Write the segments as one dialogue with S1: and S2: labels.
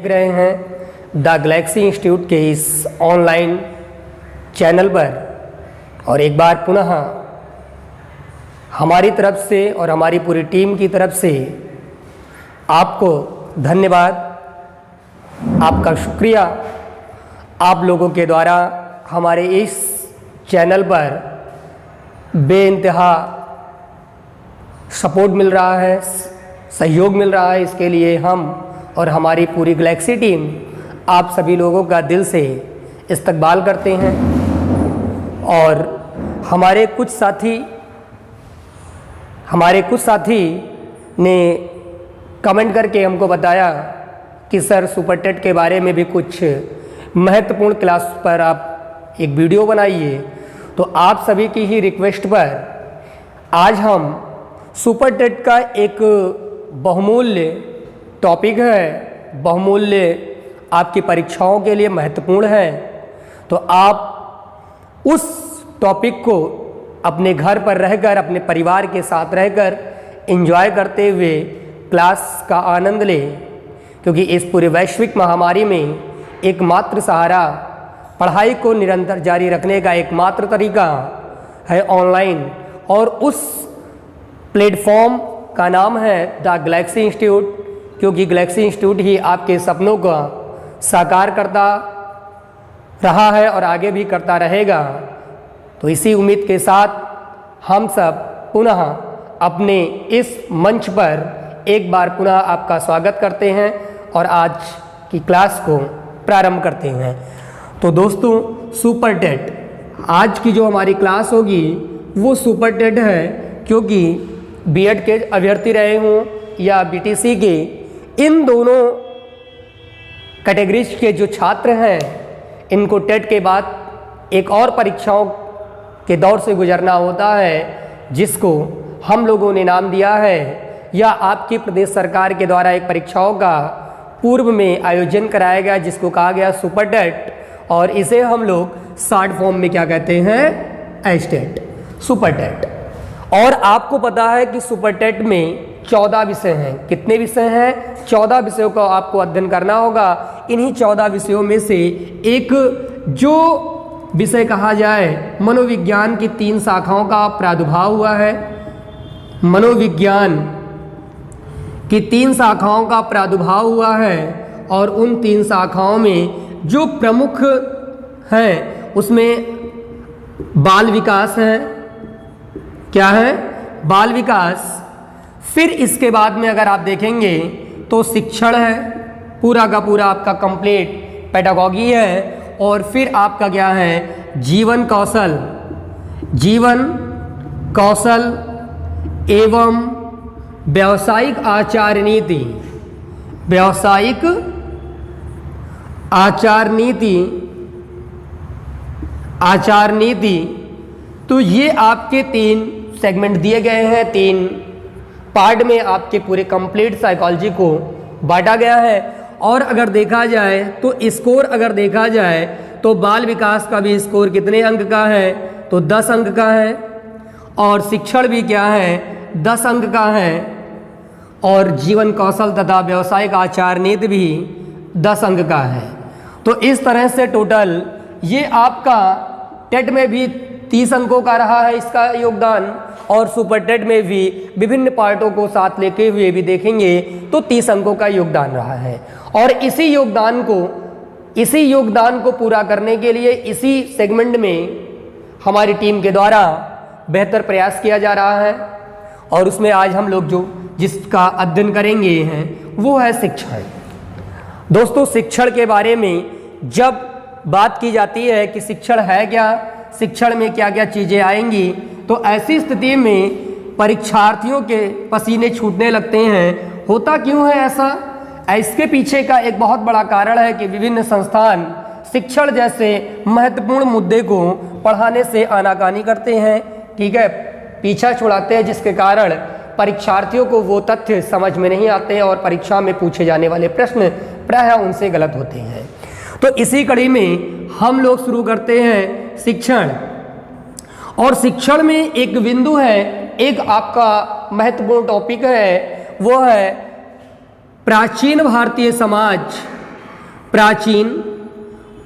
S1: देख रहे हैं द गैलेक्सी इंस्टीट्यूट के इस ऑनलाइन चैनल पर। और एक बार पुनः हमारी तरफ से और हमारी पूरी टीम की तरफ से आपको धन्यवाद, आपका शुक्रिया। आप लोगों के द्वारा हमारे इस चैनल पर बेइंतहा सपोर्ट मिल रहा है, सहयोग मिल रहा है। इसके लिए हम और हमारी पूरी गैलेक्सी टीम आप सभी लोगों का दिल से इस्तकबाल करते हैं। और हमारे कुछ साथी ने कमेंट करके हमको बताया कि सर सुपर टेट के बारे में भी कुछ महत्वपूर्ण क्लास पर आप एक वीडियो बनाइए। तो आप सभी की ही रिक्वेस्ट पर आज हम सुपर टेट का एक बहुमूल्य टॉपिक है, बहुमूल्य आपकी परीक्षाओं के लिए महत्वपूर्ण है। तो आप उस टॉपिक को अपने घर पर रहकर, अपने परिवार के साथ रहकर एंजॉय करते हुए क्लास का आनंद लें, क्योंकि इस पूरे वैश्विक महामारी में एकमात्र सहारा पढ़ाई को निरंतर जारी रखने का एकमात्र तरीका है ऑनलाइन। और उस प्लेटफॉर्म का नाम है द गैलेक्सी इंस्टीट्यूट, क्योंकि गैलेक्सी इंस्टीट्यूट ही आपके सपनों का साकार करता रहा है और आगे भी करता रहेगा। तो इसी उम्मीद के साथ हम सब पुनः अपने इस मंच पर एक बार पुनः आपका स्वागत करते हैं और आज की क्लास को प्रारंभ करते हैं। तो दोस्तों, सुपर टेट आज की जो हमारी क्लास होगी वो सुपर टेट है, क्योंकि बीएड के अभ्यर्थी रहे हों या बीटीसी के, इन दोनों कैटेगरीज के जो छात्र हैं इनको टेट के बाद एक और परीक्षाओं के दौर से गुजरना होता है, जिसको हम लोगों ने नाम दिया है, या आपकी प्रदेश सरकार के द्वारा एक परीक्षाओं का पूर्व में आयोजन कराया गया जिसको कहा गया सुपर टेट। और इसे हम लोग शॉर्ट फॉर्म में क्या कहते हैं, एस्टेट, सुपर टेट। और आपको पता है कि सुपर टेट में 14 विषय हैं। कितने विषय हैं? 14 विषयों का आपको अध्ययन करना होगा। इन्हीं 14 विषयों में से एक जो विषय कहा जाए, मनोविज्ञान की 3 शाखाओं का प्रादुर्भाव हुआ है। मनोविज्ञान की 3 शाखाओं का प्रादुर्भाव हुआ है, और उन 3 शाखाओं में जो प्रमुख हैं उसमें बाल विकास है। क्या है? बाल विकास। फिर इसके बाद में अगर आप देखेंगे तो शिक्षण है, पूरा का पूरा आपका कंप्लीट पेडागॉजी है। और फिर आपका क्या है, जीवन कौशल, जीवन कौशल एवं व्यावसायिक आचार नीति, व्यावसायिक आचार नीति, आचार नीति। तो ये आपके 3 सेगमेंट दिए गए हैं, 3 पार्ट में आपके पूरे कंप्लीट साइकोलॉजी को बांटा गया है। और अगर देखा जाए तो स्कोर अगर देखा जाए तो बाल विकास का भी स्कोर कितने अंक का है, तो 10 अंक का है। और शिक्षण भी क्या है, 10 अंक का है। और जीवन कौशल तथा व्यावसायिक आचार नीति भी 10 अंक का है। तो इस तरह से टोटल ये आपका टेट में भी 30 अंकों का रहा है इसका योगदान, और सुपर टेट में भी विभिन्न पार्टों को साथ लेके हुए भी देखेंगे तो 30 अंकों का योगदान रहा है। और इसी योगदान को पूरा करने के लिए इसी सेगमेंट में हमारी टीम के द्वारा बेहतर प्रयास किया जा रहा है। और उसमें आज हम लोग जिसका अध्ययन करेंगे हैं वो है शिक्षण। दोस्तों, शिक्षण के बारे में जब बात की जाती है कि शिक्षण है क्या, शिक्षण में क्या क्या चीज़ें आएंगी, तो ऐसी स्थिति में परीक्षार्थियों के पसीने छूटने लगते हैं। होता क्यों है ऐसा? इसके पीछे का एक बहुत बड़ा कारण है कि विभिन्न संस्थान शिक्षण जैसे महत्वपूर्ण मुद्दे को पढ़ाने से आनाकानी करते हैं, ठीक है, पीछा छुड़ाते हैं, जिसके कारण परीक्षार्थियों को वो तथ्य समझ में नहीं आते और परीक्षा में पूछे जाने वाले प्रश्न प्रायः उनसे गलत होते हैं। तो इसी कड़ी में हम लोग शुरू करते हैं शिक्षण। और शिक्षण में एक बिंदु है, एक आपका महत्वपूर्ण टॉपिक है, वो है प्राचीन भारतीय समाज प्राचीन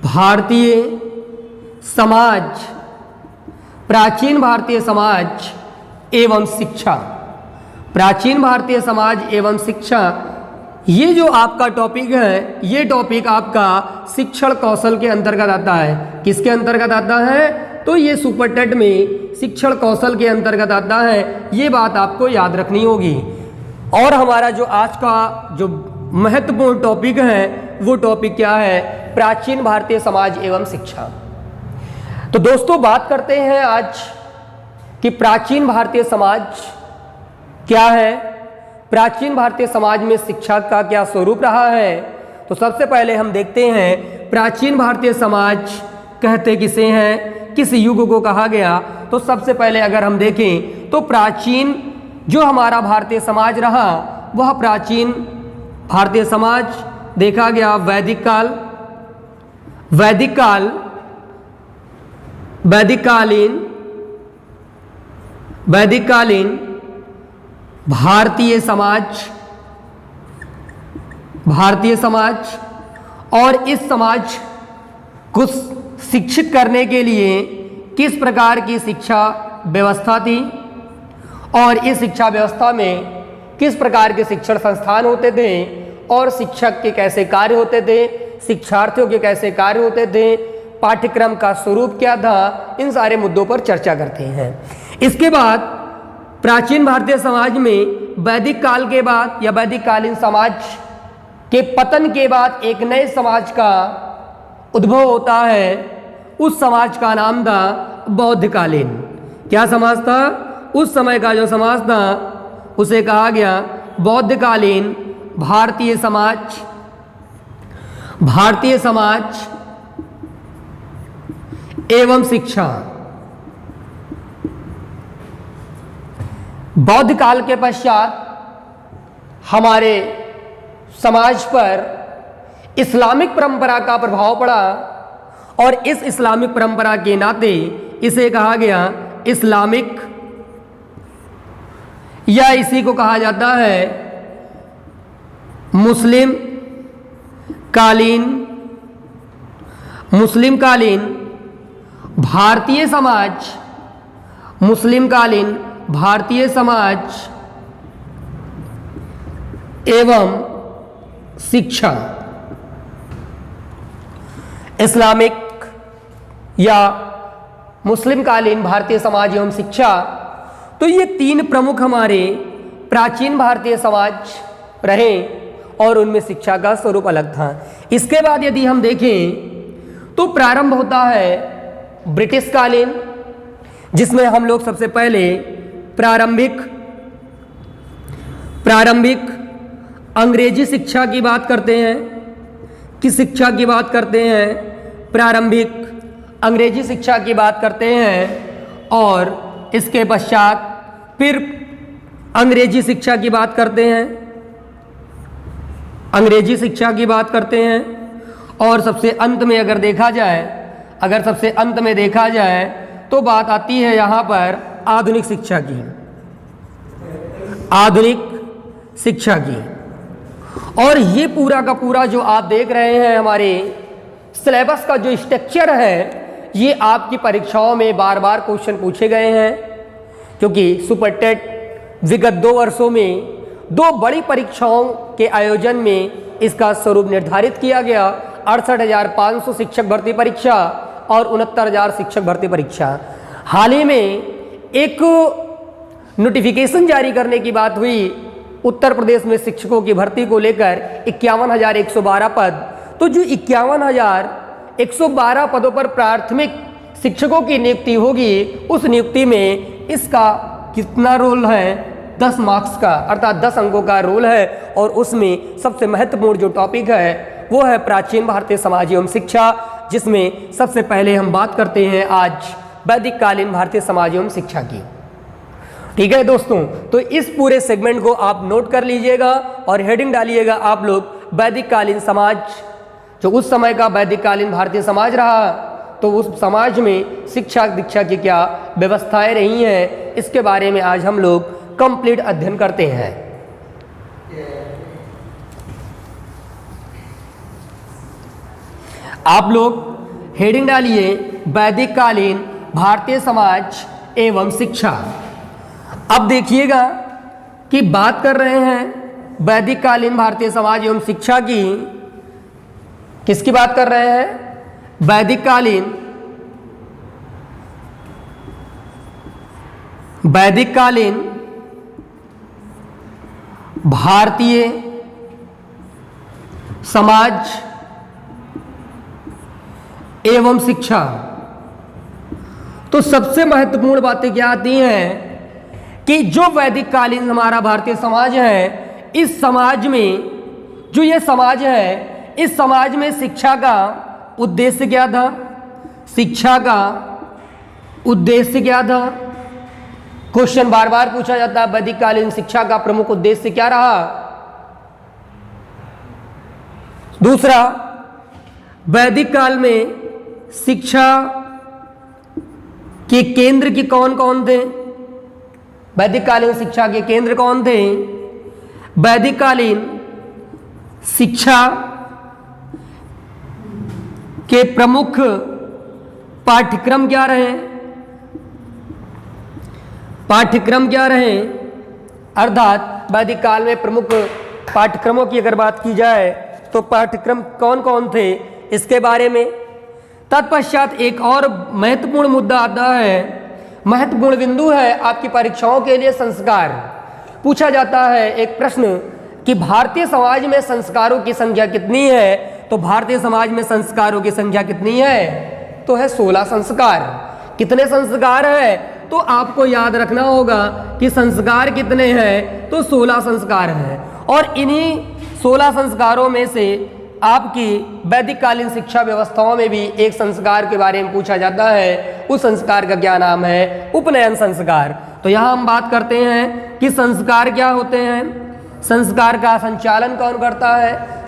S1: भारतीय समाज, प्राचीन भारतीय समाज एवं शिक्षा, प्राचीन भारतीय समाज एवं शिक्षा, ये जो आपका टॉपिक है, ये टॉपिक आपका शिक्षण कौशल के अंतर्गत आता है। किसके अंतर्गत आता है? तो ये सुपर टेट में शिक्षण कौशल के अंतर्गत आता है। ये बात आपको याद रखनी होगी। और हमारा जो आज का जो महत्वपूर्ण टॉपिक है वो टॉपिक क्या है? प्राचीन भारतीय समाज एवं शिक्षा। तो दोस्तों बात करते हैं आज कि प्राचीन भारतीय समाज क्या है, प्राचीन भारतीय समाज में शिक्षा का क्या स्वरूप रहा है। तो सबसे पहले हम देखते हैं प्राचीन भारतीय समाज कहते किसे हैं, किस युग को कहा गया। तो सबसे पहले अगर हम देखें तो प्राचीन जो हमारा भारतीय समाज रहा वह प्राचीन भारतीय समाज देखा गया वैदिक काल, वैदिककालीन भारतीय समाज, और इस समाज को शिक्षित करने के लिए किस प्रकार की शिक्षा व्यवस्था थी और इस शिक्षा व्यवस्था में किस प्रकार के शिक्षण संस्थान होते थे और शिक्षक के कैसे कार्य होते थे, शिक्षार्थियों के कैसे कार्य होते थे, पाठ्यक्रम का स्वरूप क्या था, इन सारे मुद्दों पर चर्चा करते हैं। इसके बाद प्राचीन भारतीय समाज में वैदिक काल के बाद या वैदिककालीन समाज के पतन के बाद एक नए समाज का उद्भव होता है। उस समाज का नाम था बौद्धकालीन। क्या समाज था? उस समय का जो समाज था उसे कहा गया बौद्धकालीन भारतीय समाज एवं शिक्षा। बौद्ध काल के पश्चात हमारे समाज पर इस्लामिक परंपरा का प्रभाव पड़ा और इस इस्लामिक परंपरा के नाते इसे कहा गया इस्लामिक, या इसी को कहा जाता है मुस्लिम कालीन भारतीय समाज, मुस्लिम कालीन भारतीय समाज एवं शिक्षा। इस्लामिक या मुस्लिम कालीन भारतीय समाज एवं शिक्षा, तो ये तीन प्रमुख हमारे प्राचीन भारतीय समाज रहे और उनमें शिक्षा का स्वरूप अलग था। इसके बाद यदि हम देखें तो प्रारंभ होता है ब्रिटिश कालीन, जिसमें हम लोग सबसे पहले प्रारंभिक अंग्रेजी शिक्षा की बात करते हैं। किस शिक्षा की बात करते हैं? प्रारंभिक अंग्रेजी शिक्षा की बात करते हैं और इसके पश्चात फिर अंग्रेजी शिक्षा की बात करते हैं, अंग्रेजी शिक्षा की बात करते हैं और सबसे अंत में अगर देखा जाए, सबसे अंत में देखा जाए तो बात आती है यहाँ पर आधुनिक शिक्षा की, आधुनिक शिक्षा की। और ये पूरा का पूरा जो आप देख रहे हैं हमारे सिलेबस का जो स्ट्रक्चर है, ये आपकी परीक्षाओं में बार बार क्वेश्चन पूछे गए हैं, क्योंकि सुपर टेट विगत 2 वर्षों में 2 बड़ी परीक्षाओं के आयोजन में इसका स्वरूप निर्धारित किया गया। 68,500 शिक्षक भर्ती परीक्षा और 69,000 शिक्षक भर्ती परीक्षा। हाल ही में एक नोटिफिकेशन जारी करने की बात हुई उत्तर प्रदेश में शिक्षकों की भर्ती को लेकर 51,112 पद। तो जो 51,112 पदों पर प्राथमिक शिक्षकों की नियुक्ति होगी, उस नियुक्ति में इसका कितना रोल है? 10 मार्क्स का, अर्थात 10 अंकों का रोल है। और उसमें सबसे महत्वपूर्ण जो टॉपिक है वो है प्राचीन भारतीय समाज एवं शिक्षा, जिसमें सबसे पहले हम बात करते हैं आज वैदिक कालीन भारतीय समाज एवं शिक्षा की। ठीक है दोस्तों, तो इस पूरे सेगमेंट को आप नोट कर लीजिएगा और हेडिंग डालिएगा आप लोग वैदिक कालीन समाज। जो उस समय का वैदिक कालीन भारतीय समाज रहा, तो उस समाज में शिक्षा दीक्षा की क्या व्यवस्थाएं रही हैं, इसके बारे में आज हम लोग कंप्लीट अध्ययन करते हैं। आप लोग हेडिंग डालिए वैदिक कालीन भारतीय समाज एवं शिक्षा। अब देखिएगा कि बात कर रहे हैं वैदिक कालीन भारतीय समाज एवं शिक्षा की। किसकी बात कर रहे हैं? वैदिक कालीन भारतीय समाज एवं शिक्षा। तो सबसे महत्वपूर्ण बातें क्या आती हैं कि जो वैदिक कालीन हमारा भारतीय समाज है, इस समाज में जो ये समाज है, इस समाज में शिक्षा का उद्देश्य क्या था? शिक्षा का उद्देश्य क्या था? क्वेश्चन बार बार पूछा जाता है, वैदिक कालीन शिक्षा का प्रमुख उद्देश्य क्या रहा? दूसरा, वैदिक काल में शिक्षा के केंद्र की कौन कौन थे? वैदिक कालीन शिक्षा के केंद्र कौन थे? वैदिक कालीन शिक्षा के प्रमुख पाठ्यक्रम क्या रहे? पाठ्यक्रम क्या रहे? अर्थात वैदिक काल में प्रमुख पाठ्यक्रमों की अगर बात की जाए तो पाठ्यक्रम कौन कौन थे, इसके बारे में। तत्पश्चात एक और महत्वपूर्ण मुद्दा आता है, महत्वपूर्ण बिंदु है आपकी परीक्षाओं के लिए, संस्कार। पूछा जाता है एक प्रश्न कि भारतीय समाज में संस्कारों की संख्या कितनी है? तो भारतीय समाज में संस्कारों की संख्या कितनी है? तो है 16 संस्कार। कितने संस्कार है? तो आपको याद रखना होगा कि संस्कार कितने हैं, तो 16 संस्कार हैं। और इन्हीं 16 संस्कारों में से आपकी वैदिक कालीन शिक्षा व्यवस्थाओं में भी एक संस्कार के बारे में पूछा जाता है। उस संस्कार का क्या नाम है? उपनयन संस्कार। तो यहाँ हम बात करते हैं कि संस्कार क्या होते हैं, संस्कार का संचालन कौन करता है,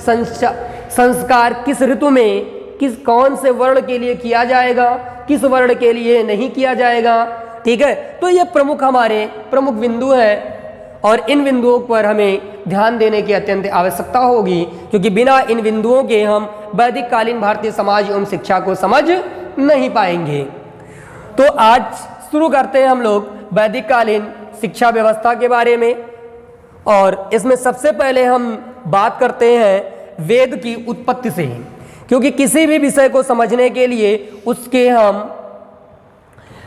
S1: संस्कार किस ऋतु में कौन से वर्ण के लिए किया जाएगा, किस वर्ण के लिए नहीं किया जाएगा। ठीक है, तो ये प्रमुख हमारे प्रमुख बिंदु है और इन बिंदुओं पर हमें ध्यान देने की अत्यंत आवश्यकता होगी, क्योंकि बिना इन बिंदुओं के हम वैदिक कालीन भारतीय समाज एवं शिक्षा को समझ नहीं पाएंगे। तो आज शुरू करते हैं हम लोग वैदिक कालीन शिक्षा व्यवस्था के बारे में। और इसमें सबसे पहले हम बात करते हैं वेद की उत्पत्ति से, क्योंकि किसी भी विषय को समझने के लिए उसके हम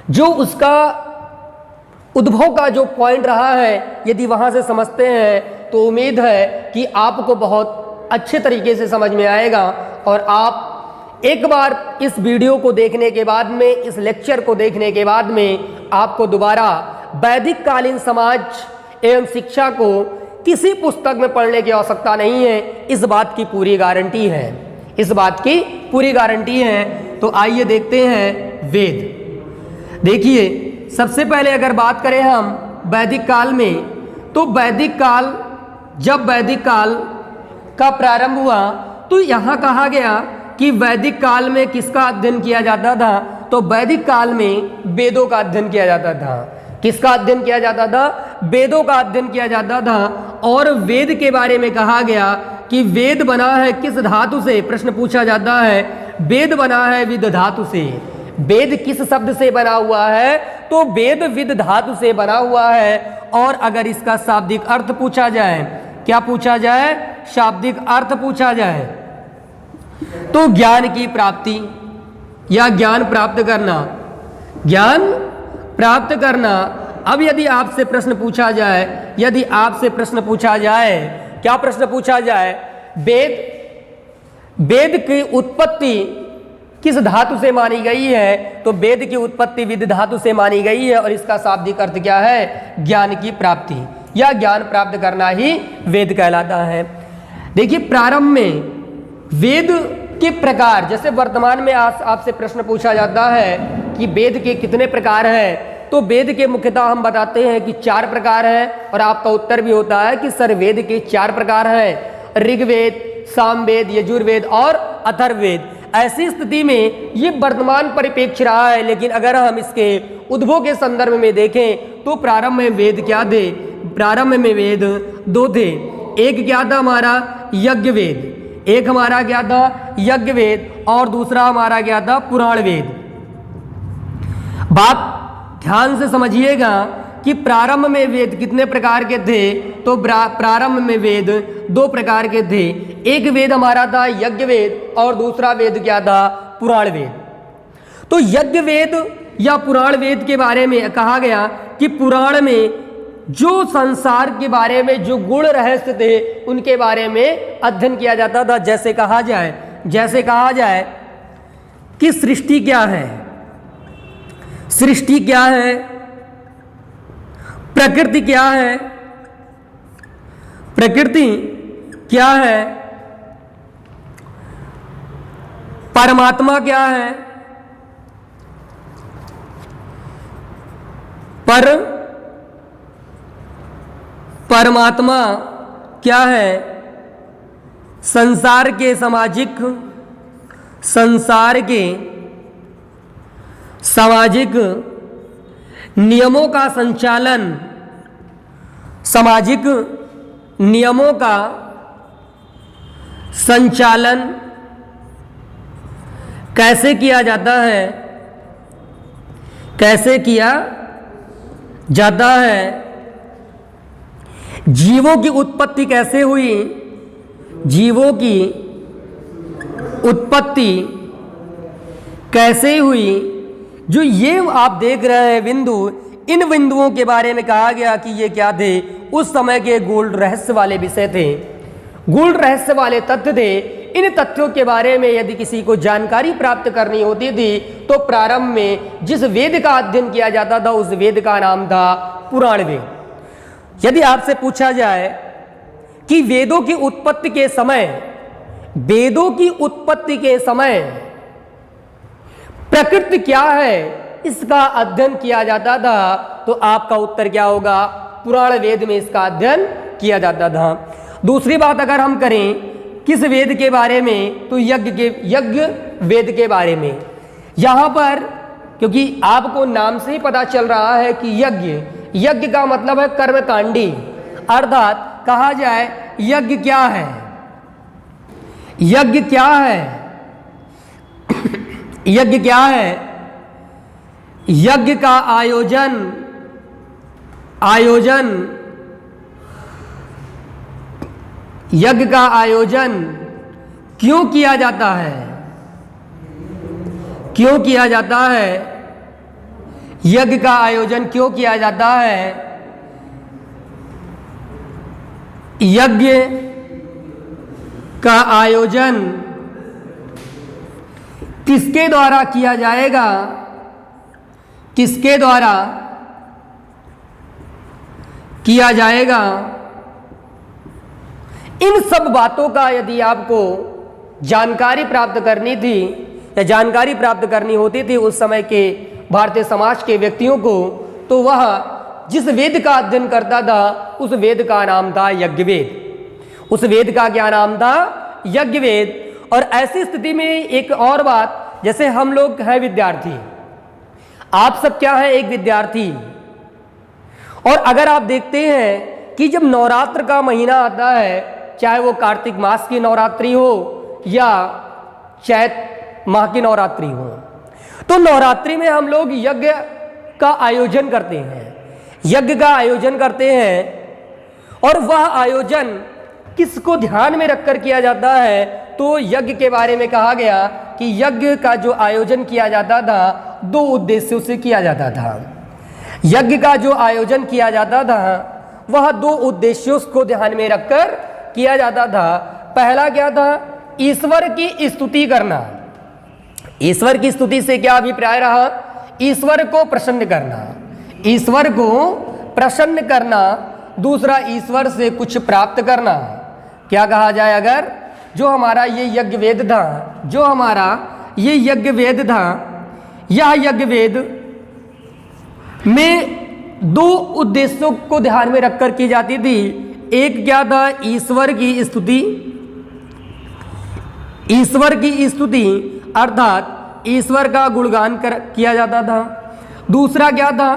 S1: जो उसका उद्भव का जो पॉइंट रहा है, यदि वहाँ से समझते हैं तो उम्मीद है कि आपको बहुत अच्छे तरीके से समझ में आएगा। और आप एक बार इस वीडियो को देखने के बाद में, इस लेक्चर को देखने के बाद में आपको दोबारा वैदिक कालीन समाज एवं शिक्षा को किसी पुस्तक में पढ़ने की आवश्यकता नहीं है। इस बात की पूरी गारंटी है, इस बात की पूरी गारंटी है। तो आइए देखते हैं वेद। देखिए, सबसे पहले अगर बात करें हम वैदिक काल में, तो वैदिक काल, जब वैदिक काल का प्रारंभ हुआ तो यहाँ कहा गया कि वैदिक काल में किसका अध्ययन किया जाता था? तो वैदिक काल में वेदों का अध्ययन किया जाता था। किसका अध्ययन किया जाता था? वेदों का अध्ययन किया जाता था। और वेद के बारे में कहा गया कि वेद बना है किस धातु से? प्रश्न पूछा जाता है, वेद बना है विद धातु से। वेद किस शब्द से बना हुआ है? तो वेद विद धातु से बना हुआ है। और अगर इसका शाब्दिक अर्थ पूछा जाए, क्या पूछा जाए? शाब्दिक अर्थ पूछा जाए तो ज्ञान की प्राप्ति या ज्ञान प्राप्त करना, ज्ञान प्राप्त करना। अब यदि आपसे प्रश्न पूछा जाए, यदि आपसे प्रश्न पूछा जाए, क्या प्रश्न पूछा जाए? वेद की उत्पत्ति किस धातु से मानी गई है? तो वेद की उत्पत्ति विद धातु से मानी गई है। और इसका शाब्दिक अर्थ क्या है? ज्ञान की प्राप्ति या ज्ञान प्राप्त करना ही वेद कहलाता है। देखिए, प्रारंभ में वेद के प्रकार, जैसे वर्तमान में आपसे प्रश्न पूछा जाता है कि वेद के कितने प्रकार हैं, तो वेद के मुख्यतः हम बताते हैं कि 4 प्रकार हैं। और आपका उत्तर भी होता है कि सर वेद के 4 प्रकार हैं, ऋग्वेद, सामवेद, यजुर्वेद और अथर्ववेद। ऐसी स्थिति में ये वर्तमान परिप्रेक्ष्य रहा है, लेकिन अगर हम इसके उद्भव के संदर्भ में देखें तो प्रारंभ में वेद क्या थे? प्रारंभ में वेद 2 थे। एक क्या था हमारा? यज्ञ वेद। एक हमारा क्या था? यज्ञ वेद। और दूसरा हमारा क्या था, पुराण वेद। बात ध्यान से समझिएगा कि प्रारंभ में वेद कितने प्रकार के थे, तो प्रारंभ में वेद 2 प्रकार के थे। एक वेद हमारा था यज्ञ वेद और दूसरा वेद क्या था, पुराण वेद। तो यज्ञ वेद या पुराण वेद के बारे में कहा गया कि पुराण में जो संसार के बारे में जो गुण रहस्य थे उनके बारे में अध्ययन किया जाता था। जैसे कहा जाए कि सृष्टि क्या है, सृष्टि क्या है, प्रकृति क्या है, प्रकृति क्या है, परमात्मा क्या है, परमात्मा क्या है, संसार के सामाजिक नियमों का संचालन, सामाजिक नियमों का संचालन कैसे किया जाता है, कैसे किया जाता है, जीवों की उत्पत्ति कैसे हुई, जीवों की उत्पत्ति कैसे हुई। जो ये आप देख रहे हैं बिंदु, इन बिंदुओं के बारे में कहा गया कि ये क्या थे, उस समय के गूढ़ रहस्य वाले विषय थे, गूढ़ रहस्य वाले तथ्य थे। इन तथ्यों के बारे में यदि किसी को जानकारी प्राप्त करनी होती थी तो प्रारंभ में जिस वेद का अध्ययन किया जाता था उस वेद का नाम था पुराण वेद। यदि आपसे पूछा जाए कि वेदों की उत्पत्ति के समय, वेदों की उत्पत्ति के समय प्रकृति क्या है इसका अध्ययन किया जाता था, तो आपका उत्तर क्या होगा, पुराण वेद में इसका अध्ययन किया जाता था। दूसरी बात अगर हम करें किस वेद के बारे में, तो यज्ञ वेद के बारे में। यहां पर क्योंकि आपको नाम से ही पता चल रहा है कि यज्ञ का मतलब है कर्मकांडी, अर्थात कहा जाए यज्ञ क्या है, यज्ञ क्या है, यज्ञ क्या है, यज्ञ का यज्ञ का आयोजन क्यों किया जाता है, क्यों किया जाता है, यज्ञ का आयोजन क्यों किया जाता है, यज्ञ का आयोजन किसके द्वारा किया जाएगा, किसके द्वारा किया जाएगा। इन सब बातों का यदि आपको जानकारी प्राप्त करनी थी या जानकारी प्राप्त करनी होती थी उस समय के भारतीय समाज के व्यक्तियों को, तो वह जिस वेद का अध्ययन करता था उस वेद का नाम था यज्ञ वेद। उस वेद का क्या नाम था, यज्ञ वेद। और ऐसी स्थिति में एक और बात, जैसे हम लोग हैं विद्यार्थी, आप सब क्या है, एक विद्यार्थी। और अगर आप देखते हैं कि जब नवरात्र का महीना आता है, चाहे वो कार्तिक मास की नवरात्रि हो या चैत माह की नवरात्रि हो, तो नवरात्रि में हम लोग यज्ञ का आयोजन करते हैं, यज्ञ का आयोजन करते हैं। और वह आयोजन किसको ध्यान में रखकर किया जाता है, तो यज्ञ के बारे में कहा गया कि यज्ञ का जो आयोजन किया जाता था 2 उद्देश्यों से किया जाता था। यज्ञ का जो आयोजन किया जाता था वह 2 उद्देश्यों को ध्यान में रखकर किया जाता था। पहला क्या था, ईश्वर की स्तुति करना। ईश्वर की स्तुति से क्या अभिप्राय रहा, ईश्वर को प्रसन्न करना, ईश्वर को प्रसन्न करना। दूसरा, ईश्वर से कुछ प्राप्त करना। क्या कहा जाए, अगर जो हमारा ये यज्ञ वेद था, जो हमारा ये यज्ञ वेद था, यह यज्ञ वेद में 2 उद्देश्यों को ध्यान में रखकर की जाती थी। एक क्या था, ईश्वर की स्तुति, ईश्वर की स्तुति अर्थात ईश्वर का गुणगान किया जाता था। दूसरा क्या था,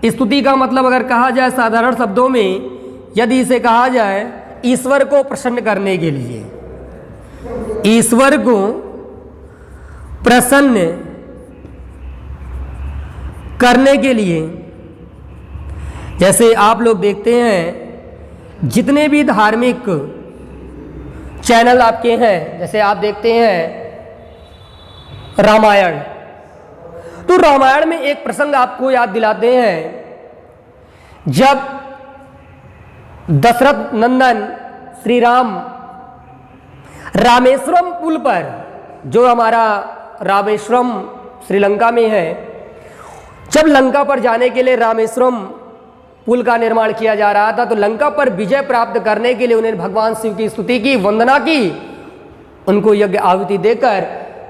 S1: स्तुति का मतलब अगर कहा जाए साधारण शब्दों में, यदि इसे कहा जाए ईश्वर को प्रसन्न करने के लिए, ईश्वर को प्रसन्न करने के लिए, जैसे आप लोग देखते हैं जितने भी धार्मिक चैनल आपके हैं, जैसे आप देखते हैं रामायण, तो रामायण में एक प्रसंग आपको याद दिलाते हैं, जब दशरथ नंदन श्री राम रामेश्वरम पुल पर, जो हमारा रामेश्वरम श्रीलंका में है, जब लंका पर जाने के लिए रामेश्वरम पुल का निर्माण किया जा रहा था, तो लंका पर विजय प्राप्त करने के लिए उन्हें भगवान शिव की स्तुति की, वंदना की, उनको यज्ञ आहुति देकर।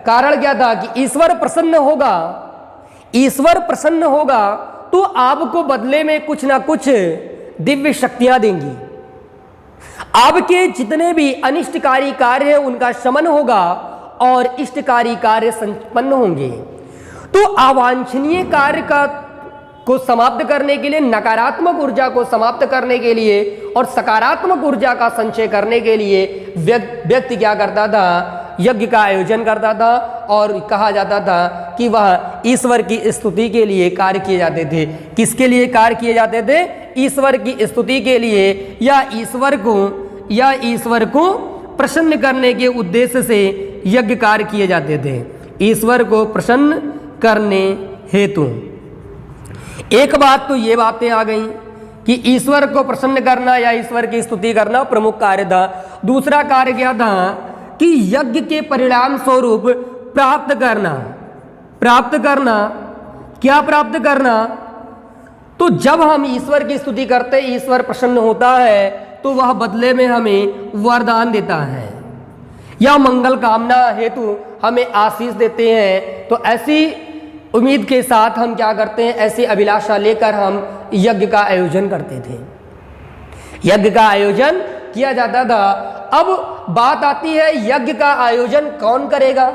S1: कारण क्या था कि ईश्वर प्रसन्न होगा, ईश्वर प्रसन्न होगा तो आपको बदले में कुछ ना कुछ दिव्य शक्तियां देंगी, आपके जितने भी अनिष्टकारी कार्य हैं उनका शमन होगा और इष्टकारी कार्य संपन्न होंगे। तो अवांछनीय कार्य को समाप्त करने के लिए, नकारात्मक ऊर्जा को समाप्त करने के लिए और सकारात्मक ऊर्जा का संचय करने के लिए व्यक्ति क्या करता था, यज्ञ का आयोजन करता था। और कहा जाता था कि वह ईश्वर की स्तुति के लिए कार्य किए जाते थे। किसके लिए कार्य किए जाते थे? ईश्वर की स्तुति के लिए, या ईश्वर को प्रसन्न करने के उद्देश्य से यज्ञ कार्य किए जाते थे, ईश्वर को प्रसन्न करने हेतु। एक बात तो ये बातें आ गई कि ईश्वर को प्रसन्न करना या ईश्वर की स्तुति करना प्रमुख कार्य था। दूसरा कार्य क्या था कि यज्ञ के परिणाम स्वरूप प्राप्त करना, क्या प्राप्त करना? तो जब हम ईश्वर की स्तुति करते, ईश्वर प्रसन्न होता है, तो वह बदले में हमें वरदान देता है या मंगल कामना हेतु हमें आशीष देते हैं। तो ऐसी उम्मीद के साथ हम क्या करते हैं, ऐसी अभिलाषा लेकर हम यज्ञ का आयोजन करते थे, यज्ञ का आयोजन किया जाता था। अब बात आती है, यज्ञ का आयोजन कौन करेगा?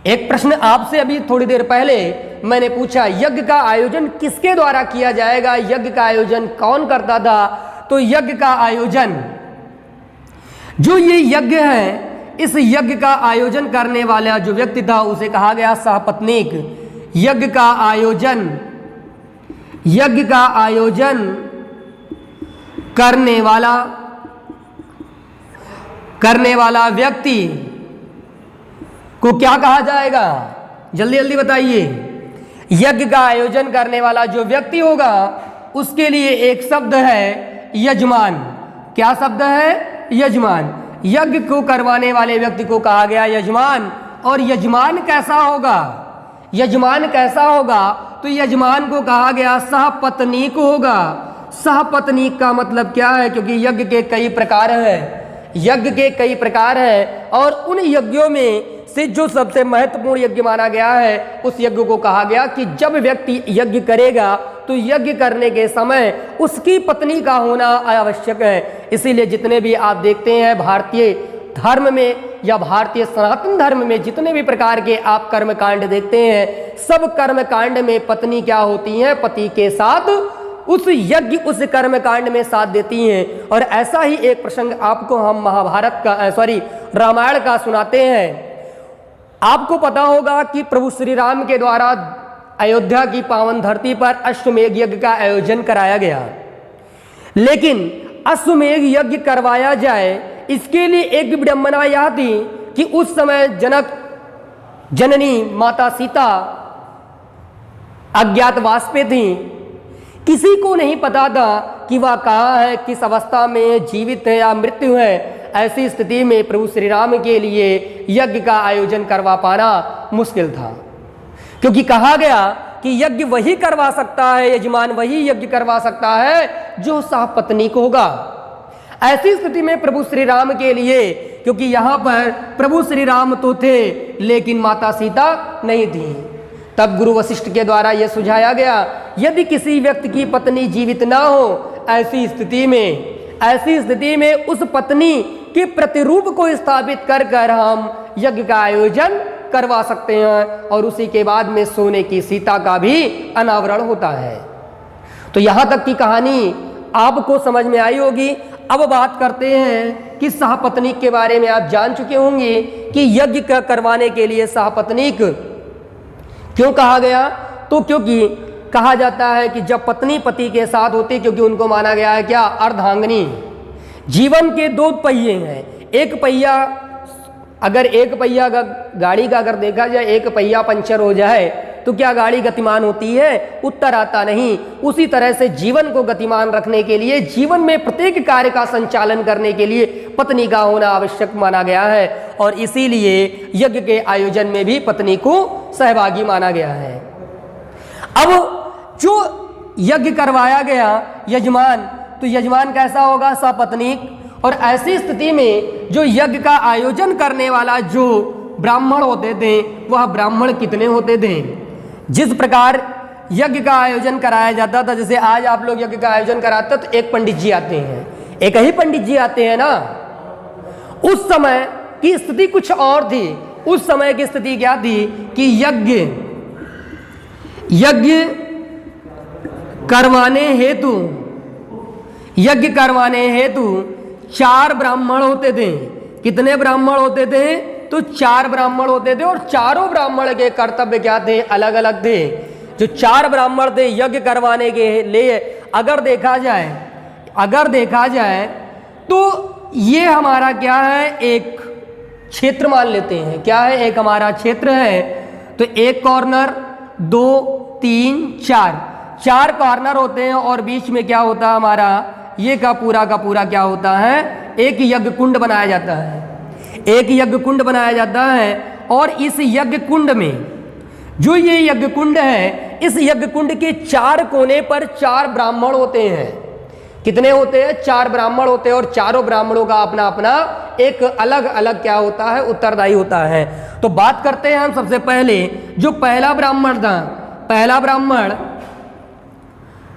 S1: एक प्रश्न आपसे अभी थोड़ी देर पहले मैंने पूछा, यज्ञ का आयोजन किसके द्वारा किया जाएगा, यज्ञ का आयोजन कौन करता था? तो यज्ञ का आयोजन, जो ये यज्ञ है, इस यज्ञ का आयोजन करने वाला जो व्यक्ति था उसे कहा गया सहपत्नीक। यज्ञ का आयोजन करने वाला व्यक्ति को क्या कहा जाएगा? जल्दी जल्दी बताइए। यज्ञ का आयोजन करने वाला जो व्यक्ति होगा उसके लिए एक शब्द है यजमान। क्या शब्द है? यजमान। यज्ञ को करवाने वाले व्यक्ति को कहा गया यजमान। और यजमान कैसा होगा? यजमान कैसा होगा? तो यजमान को कहा गया सहपत्नीक होगा। सहपत्नीक का मतलब क्या है? क्योंकि यज्ञ के कई प्रकार हैं, यज्ञ के कई प्रकार हैं, और उन यज्ञों में से जो सबसे महत्वपूर्ण यज्ञ माना गया है, उस यज्ञ को कहा गया कि जब व्यक्ति यज्ञ करेगा तो यज्ञ करने के समय उसकी पत्नी का होना आवश्यक है। इसीलिए जितने भी आप देखते हैं भारतीय धर्म में या भारतीय सनातन धर्म में जितने भी प्रकार के आप कर्मकांड देखते हैं, सब कर्मकांड में पत्नी क्या होती है? पति के साथ उस यज्ञ, उस कर्मकांड में साथ देती हैं। और ऐसा ही एक प्रसंग आपको हम रामायण का सुनाते हैं। आपको पता होगा कि प्रभु श्री राम के द्वारा अयोध्या की पावन धरती पर अश्वमेध यज्ञ का आयोजन कराया गया, लेकिन अश्वमेध यज्ञ करवाया जाए इसके लिए एक विडंबना यह थी कि उस समय जननी माता सीता अज्ञातवास पे थी। किसी को नहीं पता था कि वह कहाँ है, किस अवस्था में जीवित है या मृत्यु है। ऐसी स्थिति में प्रभु श्री राम के लिए यज्ञ का आयोजन करवा पाना मुश्किल था, क्योंकि कहा गया कि यज्ञ वही करवा सकता है, यजमान वही यज्ञ करवा सकता है जो सहपत्नीक होगा। ऐसी स्थिति में प्रभु श्री राम के लिए, क्योंकि यहाँ पर प्रभु श्री राम तो थे लेकिन माता सीता नहीं थी, तब गुरु वशिष्ठ के द्वारा यह सुझाया गया, यदि किसी व्यक्ति की पत्नी जीवित ना हो, ऐसी स्थिति में उस पत्नी के प्रतिरूप को स्थापित कर हम यज्ञ का आयोजन करवा सकते हैं, और उसी के बाद में सोने की सीता का भी अनावरण होता है। तो यहाँ तक की कहानी आपको समझ में आई होगी। अब बात करते हैं कि सहपत्नीक के बारे में। आप जान चुके होंगे कि यज्ञ करवाने के लिए सहपत्नीक क्यों कहा गया, तो क्योंकि कहा जाता है कि जब पत्नी पति के साथ होती, क्योंकि उनको माना गया है क्या, अर्धांगिनी। जीवन के दो पहिए हैं, एक पहिया, अगर एक पहिया गाड़ी का अगर देखा जाए, एक पहिया पंचर हो जाए तो क्या गाड़ी गतिमान होती है, उत्तर आता नहीं। उसी तरह से जीवन को गतिमान रखने के लिए, जीवन में प्रत्येक कार्य का संचालन करने के लिए पत्नी का होना आवश्यक माना गया है, और इसीलिए यज्ञ के आयोजन में भी पत्नी को सहभागी माना गया है। अब जो यज्ञ करवाया गया यजमान, तो यजमान कैसा होगा, सपत्नीक। और ऐसी स्थिति में जो यज्ञ का आयोजन करने वाला जो ब्राह्मण होते थे, वह ब्राह्मण कितने होते थे। जिस प्रकार यज्ञ का आयोजन कराया जाता था, जैसे आज आप लोग यज्ञ का आयोजन कराते तो एक पंडित जी आते हैं, एक ही पंडित जी आते हैं ना। उस समय की स्थिति कुछ और थी। उस समय की स्थिति क्या थी कि यज्ञ करवाने हेतु 4 ब्राह्मण होते थे। कितने ब्राह्मण होते थे, तो 4 ब्राह्मण होते थे, और चारों ब्राह्मण के कर्तव्य क्या थे, अलग अलग थे। जो 4 ब्राह्मण थे यज्ञ करवाने के लिए, अगर देखा जाए तो ये हमारा क्या है, एक क्षेत्र मान लेते हैं। क्या है, एक हमारा क्षेत्र है। तो एक कॉर्नर, 2, 3, 4 कॉर्नर होते हैं, और बीच में क्या होता है हमारा, ये का पूरा क्या होता है, एक यज्ञ कुंड बनाया जाता है। एक यज्ञ कुंड बनाया जाता है, और इस यज्ञ कुंड में, जो ये यज्ञ कुंड है, इस यज्ञ कुंड के 4 कोने पर 4 ब्राह्मण होते हैं। कितने होते हैं, 4 ब्राह्मण होते हैं, और चारों ब्राह्मणों का अपना अपना एक अलग अलग क्या होता है, उत्तरदायी होता है। तो बात करते हैं हम सबसे पहले जो पहला ब्राह्मण था।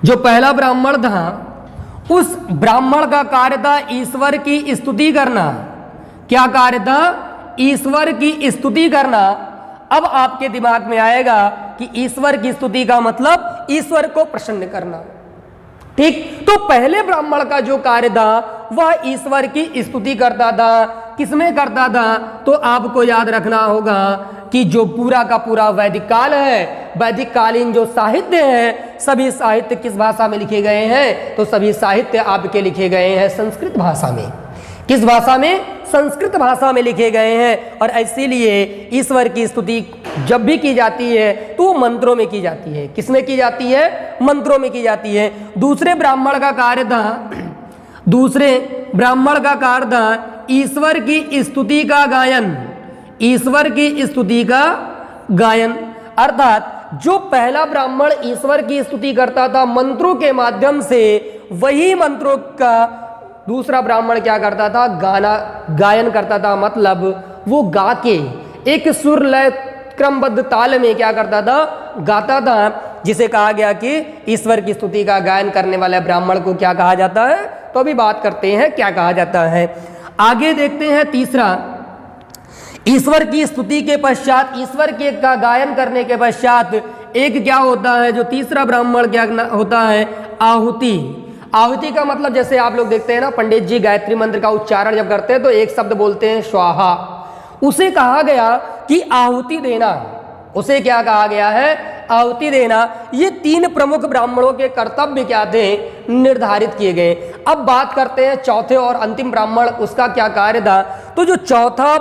S1: जो पहला ब्राह्मण था, उस ब्राह्मण का कार्य था ईश्वर की स्तुति करना। क्या कार्य था, ईश्वर की स्तुति करना। अब आपके दिमाग में आएगा कि ईश्वर की स्तुति का मतलब ईश्वर को प्रसन्न करना। ठीक, तो पहले ब्राह्मण का जो कार्य था वह ईश्वर की स्तुति करता था। किसमें करता था, तो आपको याद रखना होगा कि जो पूरा का पूरा वैदिक काल है, वैदिक कालीन जो साहित्य है, सभी साहित्य किस भाषा में लिखे गए हैं, तो सभी साहित्य आपके लिखे गए हैं संस्कृत भाषा में। किस भाषा में, संस्कृत भाषा में लिखे गए हैं। और इसीलिए ईश्वर की स्तुति जब भी की जाती है तो वो मंत्रों में की जाती है। किसमें की जाती है, मंत्रों में की जाती है। दूसरे ब्राह्मण का कार्य था ईश्वर की स्तुति का गायन। ईश्वर की स्तुति का गायन, अर्थात जो पहला ब्राह्मण ईश्वर की स्तुति करता था मंत्रों के माध्यम से, वही मंत्रों का दूसरा ब्राह्मण क्या करता था, गायन करता था। मतलब वो गा के एक सुर लय क्रमबद्ध ताल में क्या करता था, गाता था, जिसे कहा गया कि ईश्वर की स्तुति का गायन करने वाले ब्राह्मण को क्या कहा जाता है। तो अभी बात करते हैं क्या कहा जाता है। आगे देखते हैं तीसरा, ईश्वर की स्तुति के पश्चात, ईश्वर के का गायन करने के पश्चात एक क्या होता है, जो तीसरा ब्राह्मण क्या होता है, आहुति। आहुति का मतलब जैसे आप लोग देखते हैं ना, पंडित जी गायत्री मंत्र का उच्चारण जब करते हैं तो एक शब्द बोलते हैं स्वाहा। उसे कहा गया कि आहुति देना। उसे क्या कहा गया है, आहुति देना। ये 3 प्रमुख ब्राह्मणों के कर्तव्य क्या थे, निर्धारित किए गए। अब बात करते हैं चौथे और अंतिम ब्राह्मण, उसका क्या कार्य था। तो जो चौथा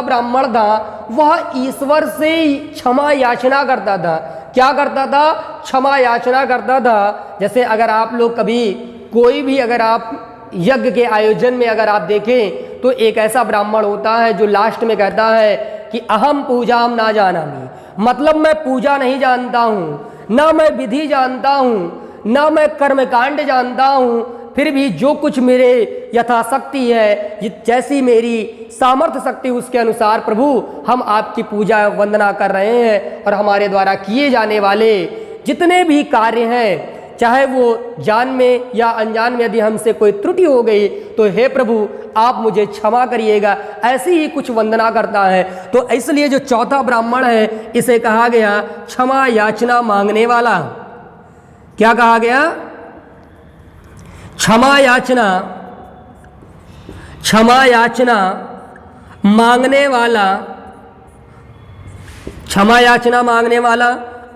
S1: ब्राह्मण था वह ईश्वर से क्षमा याचना करता था। क्या करता था, क्षमा याचना करता था। जैसे अगर आप लोग कभी कोई भी अगर आप यज्ञ के आयोजन में अगर आप देखें तो एक ऐसा ब्राह्मण होता है जो लास्ट में कहता है कि अहम पूजाम ना जानामि, मतलब मैं पूजा नहीं जानता हूँ, ना मैं विधि जानता हूँ, ना मैं कर्मकांड जानता हूँ, फिर भी जो कुछ मेरे यथाशक्ति है, जैसी मेरी सामर्थ्य शक्ति उसके अनुसार प्रभु हम आपकी पूजा वंदना कर रहे हैं। और हमारे द्वारा किए जाने वाले जितने भी कार्य हैं, चाहे वो जान में या अनजान में यदि हमसे कोई त्रुटि हो गई तो हे प्रभु आप मुझे क्षमा करिएगा, ऐसी ही कुछ वंदना करता है। तो इसलिए जो चौथा ब्राह्मण है इसे कहा गया क्षमा याचना मांगने वाला। क्या कहा गया, क्षमा याचना मांगने वाला, क्षमा याचना मांगने वाला,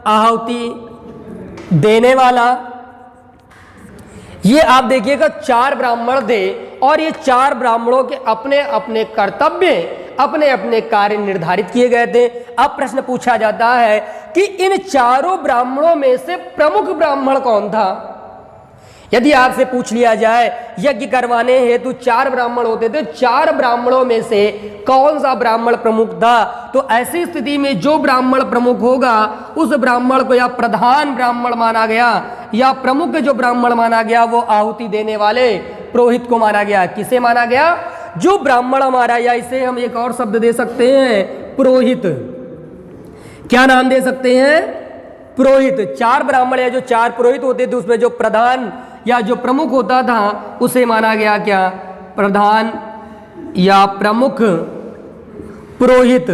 S1: आहुति देने वाला। ये आप देखिएगा 4 ब्राह्मण थे और ये 4 ब्राह्मणों के अपने अपने कर्तव्य, अपने अपने कार्य निर्धारित किए गए थे। अब प्रश्न पूछा जाता है कि इन चारों ब्राह्मणों में से प्रमुख ब्राह्मण कौन था। यदि आपसे पूछ लिया जाए यज्ञ करवाने हेतु 4 ब्राह्मण होते थे, 4 ब्राह्मणों में से कौन सा ब्राह्मण प्रमुख था, तो ऐसी स्थिति में जो ब्राह्मण प्रमुख होगा उस ब्राह्मण को या प्रधान ब्राह्मण माना गया या प्रमुख जो ब्राह्मण माना गया वो आहुति देने वाले पुरोहित को माना गया। किसे माना गया? जो ब्राह्मण हमारा, या इसे हम एक और शब्द दे सकते हैं, पुरोहित। क्या नाम दे सकते हैं? पुरोहित। 4 ब्राह्मण या जो 4 पुरोहित होते थे उसमें जो प्रधान या जो प्रमुख होता था उसे माना गया क्या? प्रधान या प्रमुख पुरोहित।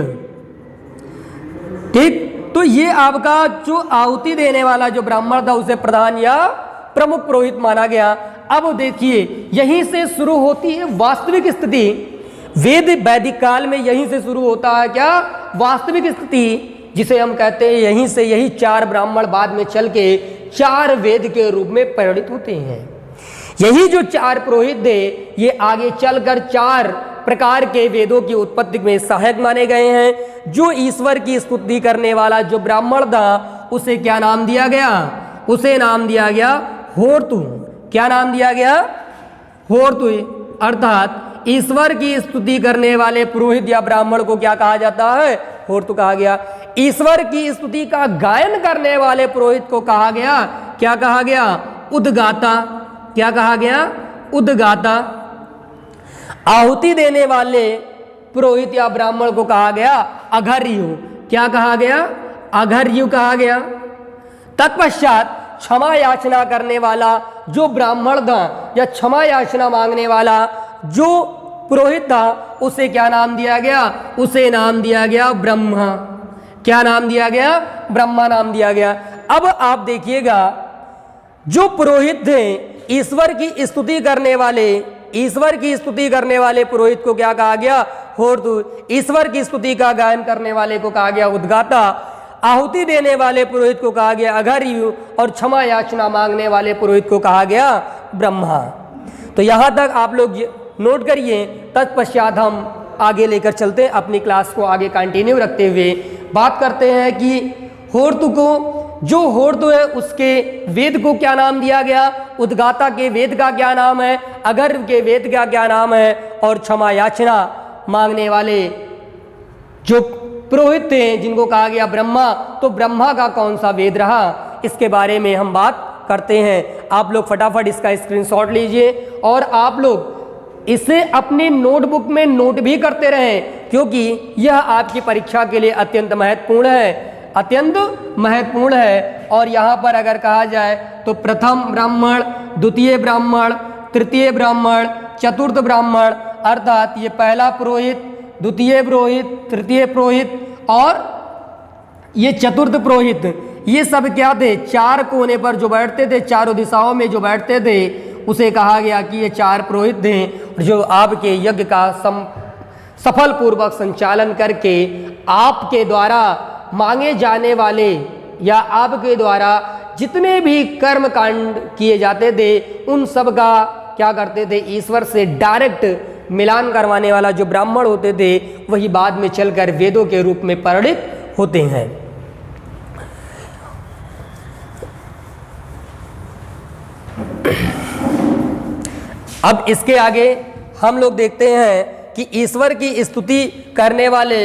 S1: ठीक, तो ये आपका जो आहुति देने वाला जो ब्राह्मण था उसे प्रधान या प्रमुख पुरोहित माना गया। अब देखिए यहीं से शुरू होती है वास्तविक स्थिति। वैदिक काल में यहीं से शुरू होता है क्या? वास्तविक स्थिति, जिसे हम कहते हैं यहीं से यही 4 ब्राह्मण बाद में चल के 4 वेद के रूप में परिणित होते हैं। यही जो 4 पुरोहित थे ये आगे चलकर 4 प्रकार के वेदों की उत्पत्ति में सहायक माने गए हैं। जो ईश्वर की स्तुति करने वाला जो ब्राह्मण था उसे क्या नाम दिया गया? उसे नाम दिया गया होर्तु। क्या नाम दिया गया? होर्तु। अर्थात ईश्वर की स्तुति करने वाले पुरोहित या ब्राह्मण को क्या कहा जाता है? होर्तु कहा गया। ईश्वर की स्तुति का गायन करने वाले पुरोहित को कहा गया, क्या कहा गया? उद्गाता। क्या कहा गया? उद्गाता। आहुति देने वाले पुरोहित या ब्राह्मण को कहा गया अघर्यु। क्या कहा गया? अघर्यु कहा गया। तत्पश्चात क्षमा याचना करने वाला जो ब्राह्मण था या क्षमा याचना मांगने वाला जो पुरोहित था उसे क्या नाम दिया गया? उसे नाम दिया गया ब्रह्मा। क्या नाम दिया गया? ब्रह्मा नाम दिया गया। अब आप देखिएगा जो पुरोहित थे ईश्वर की स्तुति करने वाले, ईश्वर की स्तुति करने वाले पुरोहित को क्या कहा गया? होर्तु। ईश्वर की स्तुति का गायन करने वाले को कहा गया उद्गाता। आहुति देने वाले पुरोहित को कहा गया अघर्यु और क्षमा याचना मांगने वाले पुरोहित को कहा गया ब्रह्मा। तो यहाँ तक आप लोग नोट करिए। तत्पश्चात हम आगे लेकर चलते हैं, अपनी क्लास को आगे कंटिन्यू रखते हुए बात करते हैं कि होर्तु को, जो होर्तु है उसके वेद को क्या नाम दिया गया, उद्गाता के वेद का क्या नाम है, अघर्य के वेद का क्या नाम है, और क्षमा याचना मांगने वाले जो पुरोहित थे जिनको कहा गया ब्रह्मा, तो ब्रह्मा का कौन सा वेद रहा, इसके बारे में हम बात करते हैं। आप लोग फटाफट इसका स्क्रीनशॉट लीजिए और आप लोग इसे अपनी नोटबुक में नोट भी करते रहें, क्योंकि यह आपकी परीक्षा के लिए अत्यंत महत्वपूर्ण है, अत्यंत महत्वपूर्ण है। और यहाँ पर अगर कहा जाए तो प्रथम ब्राह्मण, द्वितीय ब्राह्मण, तृतीय ब्राह्मण, चतुर्थ ब्राह्मण, अर्थात ये पहला पुरोहित, द्वितीय पुरोहित, तृतीय पुरोहित और ये चतुर्थ पुरोहित, ये सब क्या थे? 4 कोने पर जो बैठते थे, चारों दिशाओं में जो बैठते थे, उसे कहा गया कि ये 4 पुरोहित थे जो आपके यज्ञ का सफल पूर्वक संचालन करके आपके द्वारा मांगे जाने वाले या आपके द्वारा जितने भी कर्म कांड किए जाते थे उन सब का क्या करते थे? ईश्वर से डायरेक्ट मिलान करवाने वाला जो ब्राह्मण होते थे वही बाद में चलकर वेदों के रूप में परिणित होते हैं। अब इसके आगे हम लोग देखते हैं कि ईश्वर की स्तुति करने वाले,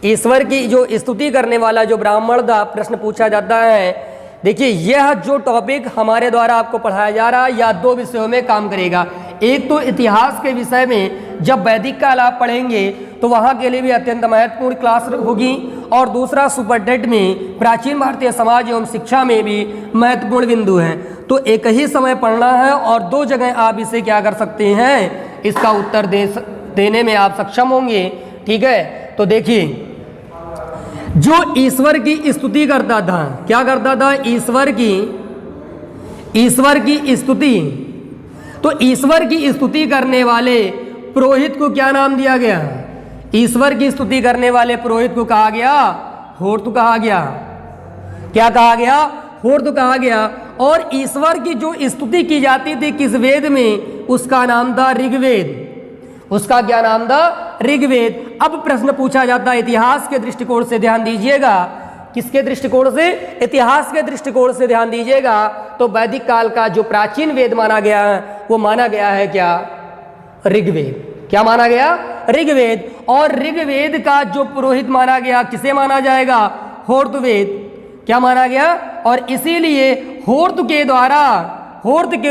S1: ईश्वर की जो स्तुति करने वाला जो ब्राह्मण था, प्रश्न पूछा जाता है। देखिए यह जो टॉपिक हमारे द्वारा आपको पढ़ाया जा रहा है यह 2 विषयों में काम करेगा। एक तो इतिहास के विषय में जब वैदिक काल आप पढ़ेंगे तो वहाँ के लिए भी अत्यंत महत्वपूर्ण क्लास होगी, और दूसरा सुपर टेट में प्राचीन भारतीय समाज एवं शिक्षा में भी महत्वपूर्ण बिंदु है। तो एक ही समय पढ़ना है और 2 जगह आप इसे क्या कर सकते हैं, इसका उत्तर देने में आप सक्षम होंगे। ठीक है, तो देखिए जो ईश्वर की स्तुति करता था, क्या करता था? ईश्वर की स्तुति तो ईश्वर की स्तुति करने वाले पुरोहित को क्या नाम दिया गया? ईश्वर की स्तुति करने वाले पुरोहित को कहा गया होर्त कहा गया। क्या कहा गया? होर्त कहा गया। और ईश्वर की जो स्तुति की जाती थी किस वेद में? उसका नाम था ऋग्वेद। उसका क्या नाम था? ऋग्वेद। अब प्रश्न पूछा जाता है इतिहास के दृष्टिकोण से, ध्यान दीजिएगा। किसके दृष्टिकोण से? इतिहास के दृष्टिकोण से ध्यान दीजिएगा। तो वैदिक काल का जो प्राचीन वेद माना गया है वो माना गया है क्या? ऋग्वेद। क्या माना गया? ऋग्वेद। और ऋग्वेद का जो पुरोहित माना गया किसे माना जाएगा? होर्त वेद। क्या माना गया? और इसीलिए होर्त के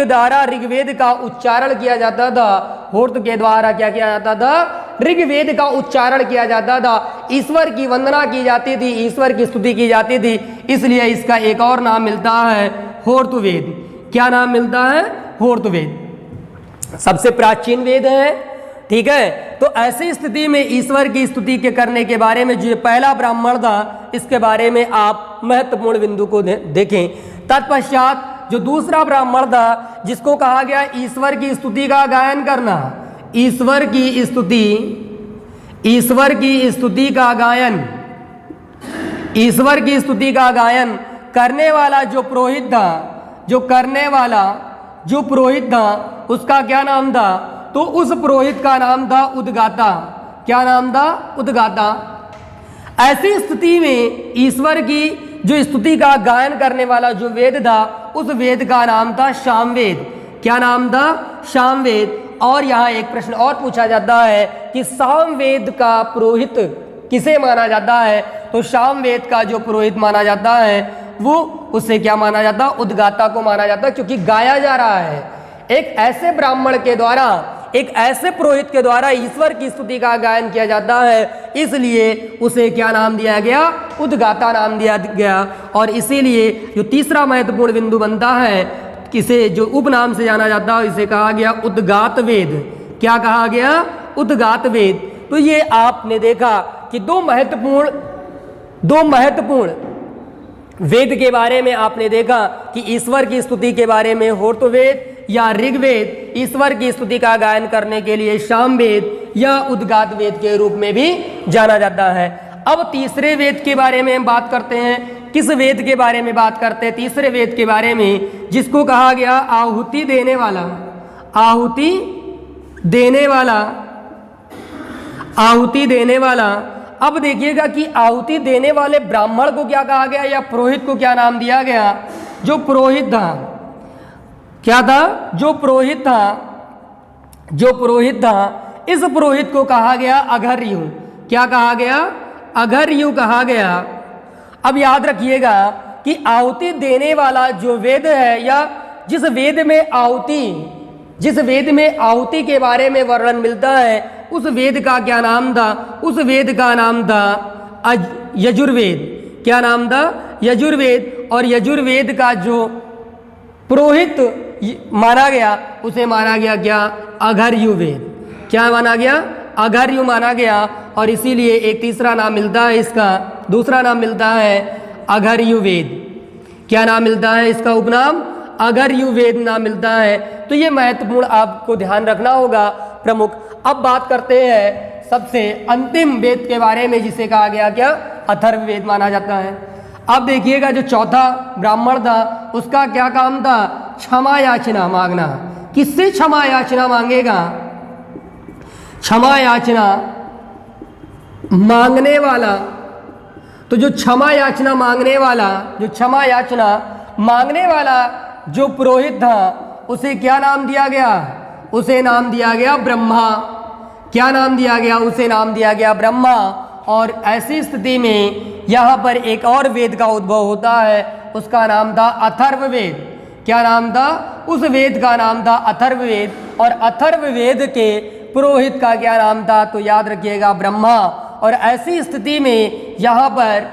S1: द्वारा ऋग्वेद का उच्चारण किया जाता था। होर्त के द्वारा क्या किया जाता था? ऋग्वेद का उच्चारण किया जाता था। ईश्वर की वंदना की जाती थी, ईश्वर की स्तुति की जाती थी, इसलिए इसका एक और नाम मिलता है होर्त वेद। क्या नाम मिलता है? होर्त वेद। सबसे प्राचीन वेद है, ठीक है। तो ऐसी स्थिति में ईश्वर की स्तुति के करने के बारे में जो पहला ब्राह्मण था, इसके बारे में आप महत्वपूर्ण बिंदु को देखें। तत्पश्चात जो दूसरा ब्राह्मण था जिसको कहा गया ईश्वर की स्तुति का गायन करना, ईश्वर की स्तुति का गायन, ईश्वर की स्तुति का गायन करने वाला जो पुरोहित था, जो पुरोहित था उसका क्या नाम था? तो उस पुरोहित का नाम था उद्गाता। क्या नाम था? उद्गाता। ऐसी स्थिति में ईश्वर की जो स्तुति का गायन करने वाला जो वेद था उस वेद का नाम था सामवेद। क्या नाम था? सामवेद। और यहाँ एक प्रश्न और पूछा जाता है कि सामवेद का पुरोहित किसे माना जाता है? तो सामवेद का जो पुरोहित माना जाता है वो उसे क्या माना जाता? उद्गाता को माना जाता है, क्योंकि गाया जा रहा है। एक ऐसे ब्राह्मण के द्वारा, एक ऐसे पुरोहित के द्वारा ईश्वर की स्तुति का गायन किया जाता है, इसलिए उसे क्या नाम दिया गया? उद्गाता नाम दिया गया। और इसीलिए जो तीसरा महत्वपूर्ण बिंदु बनता है, किसे जो उपनाम से जाना जाता है, इसे कहा गया उद्गात वेद। क्या कहा गया? उद्गात वेद। तो ये आपने देखा कि दो महत्वपूर्ण वेद के बारे में आपने देखा कि ईश्वर की स्तुति के बारे में होर्त वेद या ऋग्वेद, ईश्वर की स्तुति का गायन करने के लिए सामवेद या उद्गात वेद के रूप में भी जाना जाता है। अब तीसरे वेद के बारे में हम बात करते हैं। किस वेद के बारे में बात करते हैं? तीसरे वेद के बारे में, जिसको कहा गया आहुति देने वाला। आहुति देने वाला। अब देखिएगा कि आहुति देने वाले ब्राह्मण को क्या कहा गया या पुरोहित को क्या नाम दिया गया? जो पुरोहित था, क्या था? जो पुरोहित था, इस पुरोहित को कहा गया अघर्यु। क्या कहा गया? अघर्यु कहा गया। अब याद रखिएगा कि आहुति देने वाला जो वेद है या जिस वेद में आहुति के बारे में वर्णन मिलता है, उस वेद का क्या नाम था? उस वेद का नाम था यजुर्वेद। क्या नाम था? यजुर्वेद। और यजुर्वेद का जो पुरोहित माना गया उसे माना गया क्या? अघर्यु वेद। क्या माना गया? अघर्यु माना गया। और इसीलिए एक तीसरा नाम मिलता है इसका, दूसरा नाम मिलता है अघर्यु वेद। क्या नाम मिलता है इसका? उपनाम अघर्यु वेद नाम मिलता है। तो ये महत्वपूर्ण आपको ध्यान रखना होगा, प्रमुख। अब बात करते हैं सबसे अंतिम वेद के बारे में, जिसे कहा गया क्या? अथर्ववेद माना जाता है। अब देखिएगा जो चौथा ब्राह्मण था उसका क्या काम था? क्षमा याचना मांगना। किससे क्षमा याचना मांगेगा? क्षमा याचना मांगने वाला। तो जो क्षमा याचना मांगने वाला जो पुरोहित था उसे क्या नाम दिया गया? उसे नाम दिया गया ब्रह्मा। क्या नाम दिया गया? उसे नाम दिया गया ब्रह्मा। और ऐसी स्थिति में यहाँ पर एक और वेद का उद्भव होता है, उसका नाम था अथर्ववेद। क्या नाम था? उस वेद का नाम था अथर्ववेद। और अथर्ववेद के पुरोहित का क्या नाम था? तो याद रखिएगा ब्रह्मा। और ऐसी स्थिति में यहाँ पर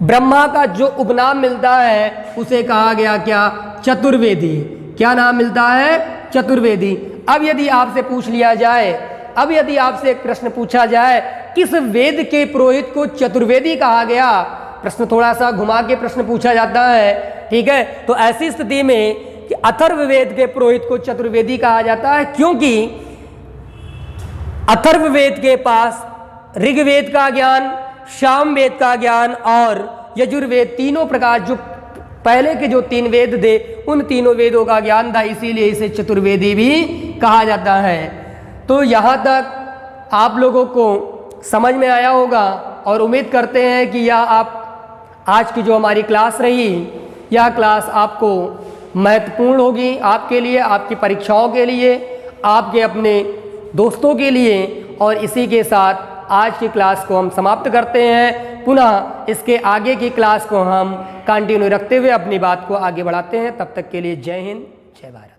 S1: ब्रह्मा का जो उपनाम मिलता है उसे कहा गया क्या? चतुर्वेदी। क्या नाम मिलता है? चतुर्वेदी। अब यदि आपसे पूछ लिया जाए, अब यदि आपसे एक प्रश्न पूछा जाए, किस वेद के पुरोहित को चतुर्वेदी कहा गया? प्रश्न थोड़ा सा घुमा के प्रश्न पूछा जाता है, ठीक है। तो ऐसी स्थिति में कि अथर्ववेद के पुरोहित को चतुर्वेदी कहा जाता है, क्योंकि अथर्ववेद के पास ऋग्वेद का ज्ञान, सामवेद का ज्ञान और यजुर्वेद, तीनों प्रकार जो पहले के जो 3 वेद थे उन तीनों वेदों का ज्ञान था, इसीलिए इसे चतुर्वेदी भी कहा जाता है। तो यहाँ तक आप लोगों को समझ में आया होगा और उम्मीद करते हैं कि यह आप आज की जो हमारी क्लास रही, यह क्लास आपको महत्वपूर्ण होगी, आपके लिए, आपकी परीक्षाओं के लिए, आपके अपने दोस्तों के लिए। और इसी के साथ आज की क्लास को हम समाप्त करते हैं। पुनः इसके आगे की क्लास को हम कंटिन्यू रखते हुए अपनी बात को आगे बढ़ाते हैं। तब तक के लिए जय हिंद, जय भारत।